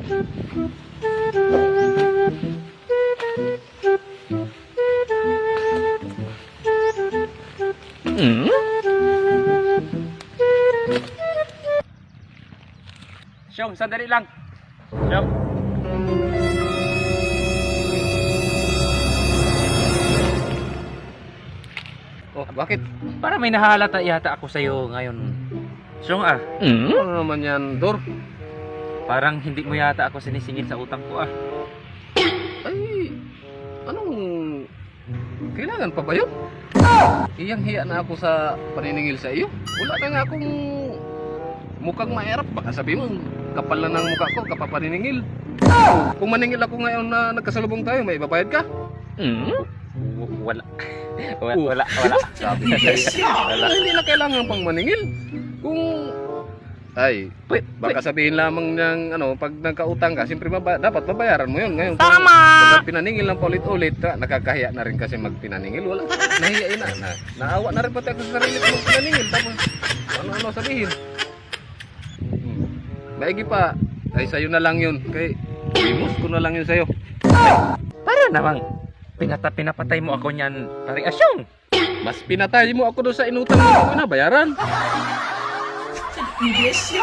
Syong, sandali lang. Syong. Oh, bakit? Para may nahalata yata ako sa'yo ngayon. Syong Ano naman yan, Dor? parang hindi mo yata ako sinisingil sa utang ko Ay, anong... Kailangan pa ba yun? Iyang-hiya na ako sa paniningil sa iyo. Wala na nga akong mukhang maerap. Baka sabihin mo, kapal na ng mukha ko, kapapaniningil. Kung maningil ako ngayon na nagkasalubong tayo, may ibabayad ka? Wala. Wala. Sabi ko sa'yo, hindi na kailangan pang maningil. Kung... Ay, baka sabihin lamang niyang pag nagkautang ka, siyempre dapat babayaran mo yun. Ngayon, pag pinaningil lang paulit-ulit, nakakahiya na rin kasi magpinaningil. Wala, nahiyain na. Naawa na rin pati ako sa sarili ko magpinaningil. Tapos, ano sabihin. Maigi pa, ay sa'yo na lang yun. Kay, bimos ko na lang yun sa'yo. Para namang pinapatay mo ako niyan, pare Asyong. Mas pinatay mo ako doon sa inutang mo na bayaran.你别笑。